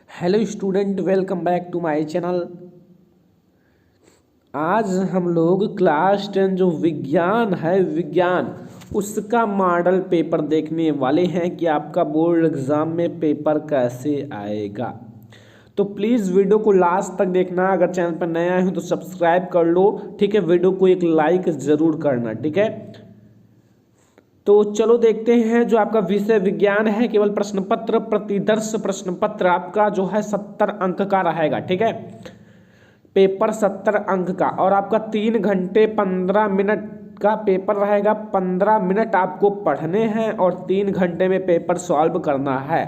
Hello student, welcome back to my channel. आज हम लोग क्लास 10 जो विज्ञान है, विज्ञान उसका मॉडल पेपर देखने वाले हैं कि आपका बोर्ड एग्ज़ाम में पेपर कैसे आएगा। तो प्लीज़ वीडियो को लास्ट तक देखना। अगर चैनल पर नया है तो सब्सक्राइब कर लो, ठीक है। वीडियो को एक लाइक ज़रूर करना, ठीक है। तो चलो देखते हैं। जो आपका विषय विज्ञान है, केवल प्रश्न पत्र, प्रतिदर्श प्रश्न पत्र आपका जो है 70 अंक का रहेगा, ठीक है। पेपर 70 अंक का, और आपका 3 घंटे 15 मिनट का पेपर रहेगा। 15 मिनट आपको पढ़ने हैं और 3 घंटे में पेपर सॉल्व करना है।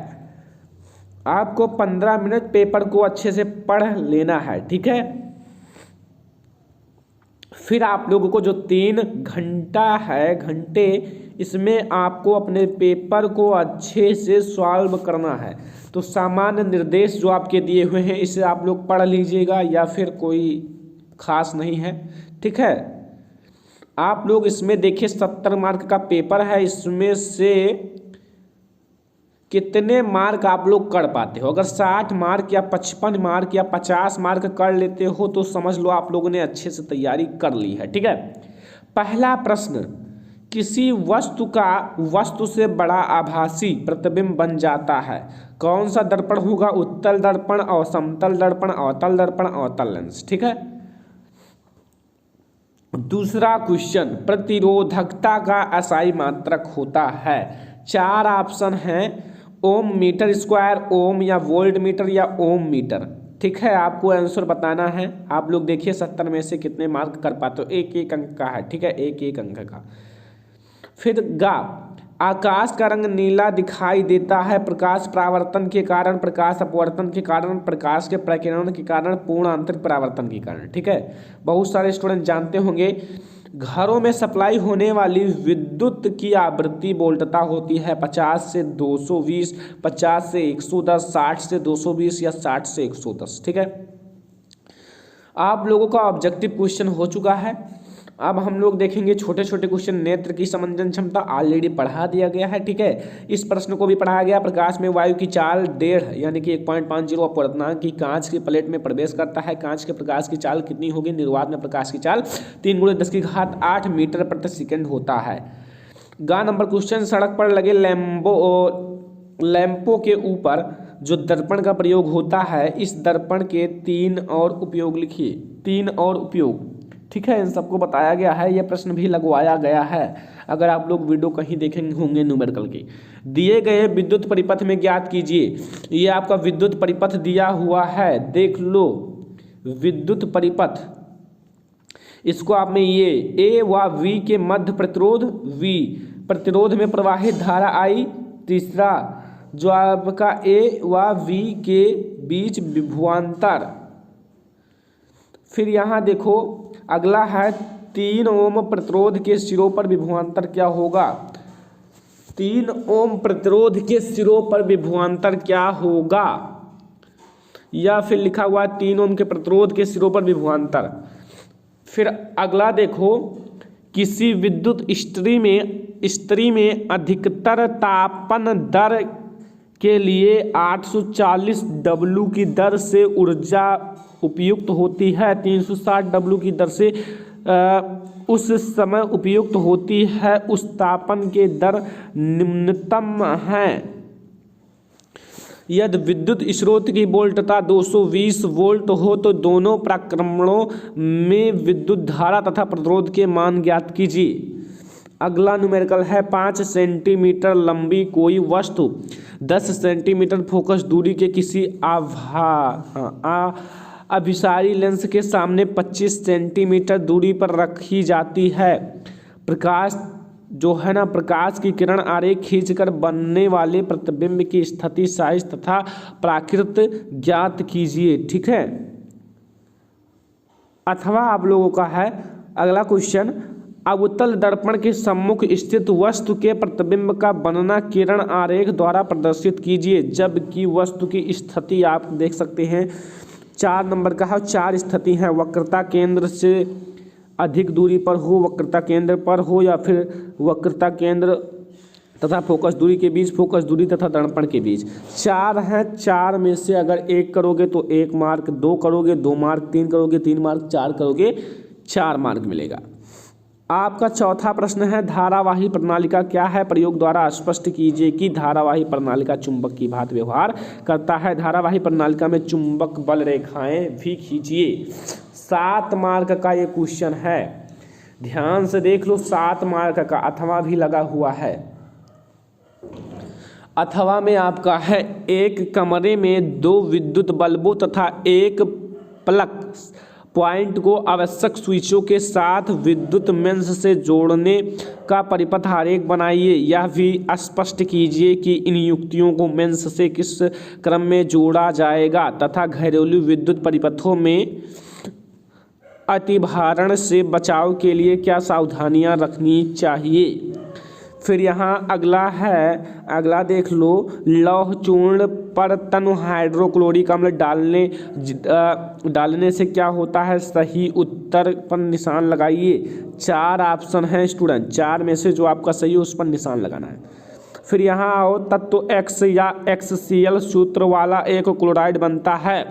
आपको 15 मिनट पेपर को अच्छे से पढ़ लेना है, ठीक है। फिर आप लोगों को जो 3 घंटा है, घंटे, इसमें आपको अपने पेपर को अच्छे से सॉल्व करना है। तो सामान्य निर्देश जो आपके दिए हुए हैं इसे आप लोग पढ़ लीजिएगा, या फिर कोई खास नहीं है, ठीक है। आप लोग इसमें देखिए 70 मार्क का पेपर है, इसमें से कितने मार्क आप लोग कर पाते हो। अगर 60 मार्क या 55 मार्क या 50 मार्क कर लेते हो तो समझ लो आप लोगों ने अच्छे से तैयारी कर ली है, ठीक है। पहला प्रश्न, किसी वस्तु का वस्तु से बड़ा आभासी प्रतिबिंब बन जाता है। कौन सा दर्पण होगा? उत्तल दर्पण, और समतल दर्पण, अवतल दर्पण, अवतल लेंस, ठीक है। दूसरा क्वेश्चन, प्रतिरोधकता का असाई मात्रक होता है। 4 ऑप्शन हैं, ओम, मीटर स्क्वायर, ओम या वोल्ट मीटर या ओम मीटर, ठीक है। आपको आंसर बताना है। आप लोग देखिए 70 में से कितने मार्क कर पाते हो। एक एक अंक का है, ठीक है, एक एक अंक का। फिर गा, आकाश का रंग नीला दिखाई देता है प्रकाश परावर्तन के कारण, प्रकाश अपवर्तन के कारण, प्रकाश के प्रकीर्णन के कारण, पूर्ण आंतरिक परावर्तन के कारण, ठीक है। बहुत सारे स्टूडेंट जानते होंगे। घरों में सप्लाई होने वाली विद्युत की आवृत्ति वोल्टता होती है 50 से 220, 50 से 110, 60 से 220 या 60 से 110, ठीक है। आप लोगों का ऑब्जेक्टिव क्वेश्चन हो चुका है। अब हम लोग देखेंगे छोटे छोटे क्वेश्चन। नेत्र की समंजन क्षमता ऑलरेडी पढ़ा दिया गया है, ठीक है। इस प्रश्न को भी पढ़ाया गया। प्रकाश में वायु की चाल 1.5 यानी कि 1.50 अपवर्तनांक की कांच की प्लेट में प्रवेश करता है। कांच के प्रकाश की चाल कितनी होगी? निर्वात में प्रकाश की चाल 3 × 10⁸ मीटर प्रति सेकेंड होता है। गा नंबर क्वेश्चन, सड़क पर लगे लैंपों के ऊपर जो दर्पण का प्रयोग होता है, इस दर्पण के 3 और उपयोग लिखिए। 3 और उपयोग, ठीक है। इन सबको बताया गया है। यह प्रश्न भी लगवाया गया है, अगर आप लोग वीडियो कहीं देखेंगे होंगे न्यूमेरिकल की। दिए गए विद्युत परिपथ में ज्ञात कीजिए। ये आपका विद्युत परिपथ दिया हुआ है, देख लो। विद्युत परिपथ, इसको आप में ये ए व वी के मध्य प्रतिरोध वी, प्रतिरोध में प्रवाहित धारा आई। तीसरा जो आपका ए व वी के बीच विभवांतर। फिर यहाँ देखो अगला है 3 ओम प्रतिरोध के सिरों पर विभवांतर क्या होगा? 3 ओम प्रतिरोध के सिरों पर विभवांतर क्या होगा? या फिर लिखा हुआ 3 ओम के प्रतिरोध के सिरों पर विभवांतर। फिर अगला देखो, किसी विद्युत इस्त्री में अधिकतर तापन दर के लिए 840 डब्ल्यू की दर से ऊर्जा उपयुक्त होती है। 360 डब्ल्यू की दर से उस समय उपयुक्त होती है। उस तापन के दर निम्नतम है। यदि विद्युत स्रोत की वोल्टता 220 वोल्ट हो तो दोनों प्रक्रमणों में विद्युत धारा तथा प्रतिरोध के मान ज्ञात कीजिए। अगला न्यूमेरिकल है 5 सेंटीमीटर लंबी कोई वस्तु 10 सेंटीमीटर फोकस दूरी के किसी अभिसारी लेंस के सामने 25 सेंटीमीटर दूरी पर रखी जाती है। प्रकाश जो है ना, प्रकाश की किरण आरेख खींचकर बनने वाले प्रतिबिंब की स्थिति, साइज तथा प्राकृत ज्ञात कीजिए, ठीक है। अथवा आप लोगों का है अगला क्वेश्चन, अवतल दर्पण के सम्मुख स्थित वस्तु के प्रतिबिंब का बनना किरण आरेख द्वारा प्रदर्शित कीजिए। जबकि वस्तु की स्थिति आप देख सकते हैं 4 नंबर का है। 4 स्थिति हैं, वक्रता केंद्र से अधिक दूरी पर हो, वक्रता केंद्र पर हो, या फिर वक्रता केंद्र तथा फोकस दूरी के बीच, फोकस दूरी तथा दर्पण के बीच। 4 हैं, 4 में से अगर 1 करोगे तो 1 मार्क, 2 करोगे 2 मार्क, 3 करोगे 3 मार्क, 4 करोगे 4 मार्क मिलेगा। आपका चौथा प्रश्न है धारावाही प्रणालिका क्या है? प्रयोग द्वारा स्पष्ट कीजिए कि धारावाही प्रणालिका चुंबक की भांति व्यवहार करता है। धारावाही प्रणालिका में चुंबक बल रेखाएं भी खींचिए। 7 मार्क का ये क्वेश्चन है, ध्यान से देख लो। 7 मार्क का अथवा भी लगा हुआ है। अथवा में आपका है एक कमरे में 2 विद्युत बल्बों तथा एक प्लग पॉइंट को आवश्यक स्विचों के साथ विद्युत मेंस से जोड़ने का परिपथ आरेख बनाइए। यह भी स्पष्ट कीजिए कि इन युक्तियों को मेंस से किस क्रम में जोड़ा जाएगा तथा घरेलू विद्युत परिपथों में अतिभारण से बचाव के लिए क्या सावधानियां रखनी चाहिए। फिर यहाँ अगला देख लो, लौह चूर्ण पर तनु हाइड्रोक्लोरिक अम्ल डालने से क्या होता है? सही उत्तर पर निशान लगाइए। 4 ऑप्शन हैं स्टूडेंट, 4 में से जो आपका सही है उस पर निशान लगाना है। फिर यहाँ आओ, तत्व X या XCl सूत्र वाला एक क्लोराइड बनता है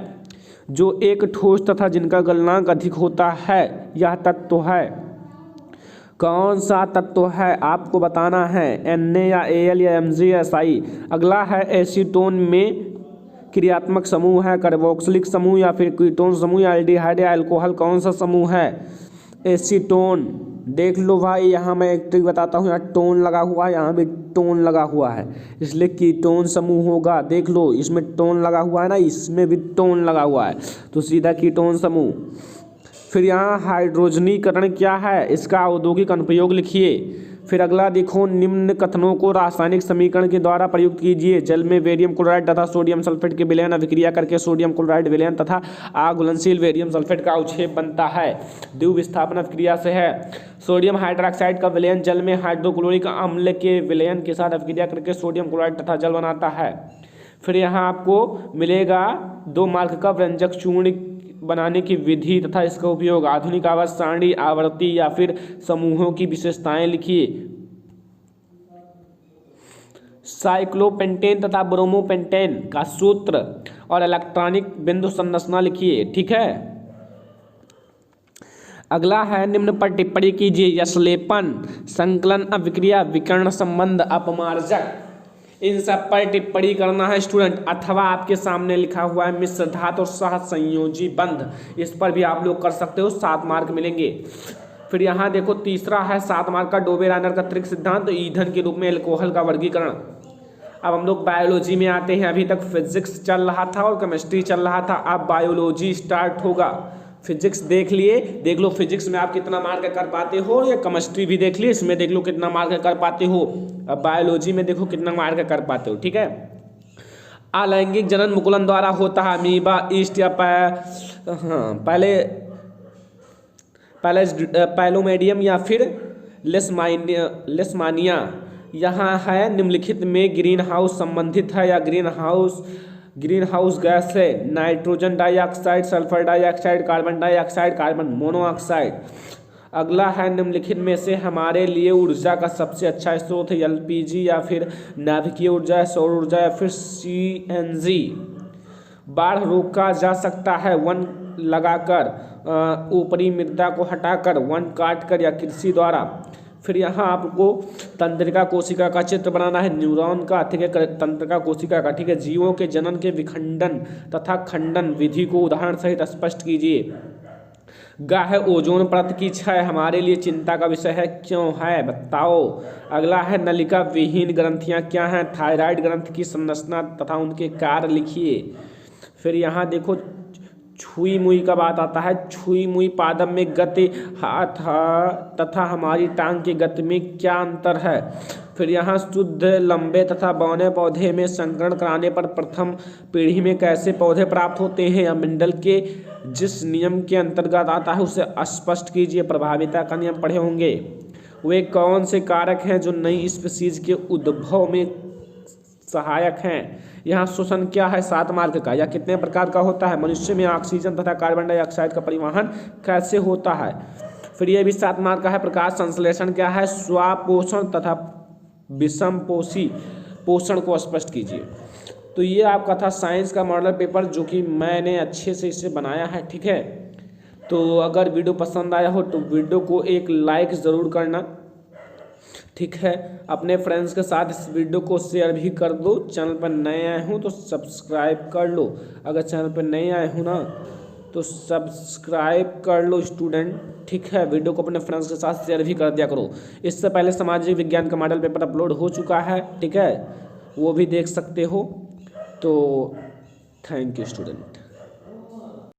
जो एक ठोस तथा जिनका गलनांक अधिक होता है। यह तत्व है, कौन सा तत्व है आपको बताना है? Na या Al या Mg या Si। अगला है एसीटोन में क्रियात्मक समूह है कार्बोक्सिलिक समूह या फिर कीटोन समूह या एल्डिहाइड या अल्कोहल, कौन सा समूह है? एसीटोन। देख लो भाई, यहाँ मैं एक ट्रिक बताता हूँ, यहाँ टोन लगा हुआ है, यहाँ भी टोन लगा हुआ है, इसलिए कीटोन समूह होगा। देख लो, इसमें टोन लगा हुआ है ना, इसमें भी टोन लगा हुआ है, तो सीधा कीटोन समूह। फिर यहाँ हाइड्रोजनीकरण क्या है? इसका औद्योगिक अनुप्रयोग लिखिए। फिर अगला देखो, निम्न कथनों को रासायनिक समीकरण के द्वारा प्रयुक्त कीजिए। जल में बेरियम क्लोराइड तथा सोडियम सल्फेट के विलयन अभिक्रिया करके सोडियम क्लोराइड विलयन तथा आघुलनशील बेरियम सल्फेट का अवक्षेप बनता है। द्वितीय विस्थापन अभिक्रिया से है। सोडियम हाइड्रोक्साइड का विलयन जल में हाइड्रोक्लोरिक अम्ल के विलयन के साथ अभिक्रिया करके सोडियम क्लोराइड तथा जल बनाता है। फिर यहाँ आपको मिलेगा 2 मार्क का व्यंजक चूर्ण बनाने की विधि तथा इसका उपयोग। आधुनिक आवर्त सारणी, आवर्ती या फिर समूहों की विशेषताएं लिखिए। साइक्लोपेंटेन तथा ब्रोमोपेंटेन का सूत्र और इलेक्ट्रॉनिक बिंदु संरचना लिखिए। ठीक है, अगला है निम्न पर टिप्पणी कीजिए। यशलेपन, संकलन, अभिक्रिया, विकर्ण संबंध, अपमार्जक, इन सब पर टिप्पणी करना है स्टूडेंट। अथवा आपके सामने लिखा हुआ है मिश्र धातु और सह संयोजी बंध, इस पर भी आप लोग कर सकते हो, 7 मार्क मिलेंगे। फिर यहाँ देखो, तीसरा है 7 मार्क का डोबे-रायनर का त्रिक सिद्धांत, ईंधन के रूप में अल्कोहल का वर्गीकरण। अब हम लोग बायोलॉजी में आते हैं। अभी तक फिजिक्स चल रहा था और केमिस्ट्री चल रहा था, अब बायोलॉजी स्टार्ट होगा। फिजिक्स देख लिए, देख लो फिजिक्स में आप कितना मार्क कर पाते हो, या केमिस्ट्री भी देख लिए, इसमें देख लो कितना मार्क कर पाते हो। अब बायोलॉजी में देखो कितना मार्क कर पाते हो। ठीक है, अलैंगिक जनन मुकुलन द्वारा होता है। अमीबा, ईस्ट या पैलोमेडियम या फिर लेशमानिया। यहाँ है निम्नलिखित में ग्रीन हाउस संबंधित है या ग्रीन हाउस गैस है? Nitrogen dioxide, sulphur dioxide, carbon dioxide, carbon monoxide. अगला है निम्नलिखित में से हमारे लिए ऊर्जा का सबसे अच्छा स्रोत है? एलपीजी या फिर नाभिकीय ऊर्जा, सौर ऊर्जा या फिर सीएनजी। बाढ़ रोका जा सकता है वन लगाकर, ऊपरी मृदा को हटाकर, वन काटकर या कृषि द्वारा। फिर यहाँ आपको तंत्रिका कोशिका का चित्र बनाना है, न्यूरॉन का, ठीक है, तंत्रिका कोशिका का। ठीक है, जीवों के जनन के विखंडन तथा खंडन विधि को उदाहरण सहित स्पष्ट कीजिए। गा है ओजोन परत की क्षय हमारे लिए चिंता का विषय है, क्यों है बताओ। अगला है नलिका विहीन ग्रंथियां क्या हैं? थायराइड ग्रंथि की संरचना तथा उनके कार्य लिखिए। फिर यहाँ देखो, छुई मुई का बात आता है। छुई मुई पादम में गति हाथ तथा हमारी टांग की गति में क्या अंतर है? फिर यहाँ शुद्ध लंबे तथा बौने पौधे में संकरण कराने पर प्रथम पीढ़ी में कैसे पौधे प्राप्त होते हैं? अमिंडल के जिस नियम के अंतर्गत आता है उसे स्पष्ट कीजिए। प्रभाविता का नियम पढ़े होंगे। वे कौन से कारक हैं जो नई स्पीशीज के उद्भव में सहायक हैं? यहाँ श्वसन क्या है? 7 मार्क का। या कितने प्रकार का होता है? मनुष्य में ऑक्सीजन तथा कार्बन डाइऑक्साइड का परिवहन कैसे होता है? फिर ये भी 7 मार्क का है। प्रकाश संश्लेषण क्या है? स्वापोषण तथा विषम पोषण को स्पष्ट कीजिए। तो ये आपका था साइंस का मॉडल पेपर, जो कि मैंने अच्छे से इसे बनाया है। ठीक है, तो अगर वीडियो पसंद आया हो तो वीडियो को एक लाइक ज़रूर करना। ठीक है, अपने फ्रेंड्स के साथ इस वीडियो को शेयर भी कर दो। चैनल पर नए आए हो तो सब्सक्राइब कर लो। अगर चैनल पर नए आए हो ना तो सब्सक्राइब कर लो स्टूडेंट। ठीक है, वीडियो को अपने फ्रेंड्स के साथ शेयर भी कर दिया करो। इससे पहले सामाजिक विज्ञान का मॉडल पेपर अपलोड हो चुका है। ठीक है, वो भी देख सकते हो। तो थैंक यू स्टूडेंट।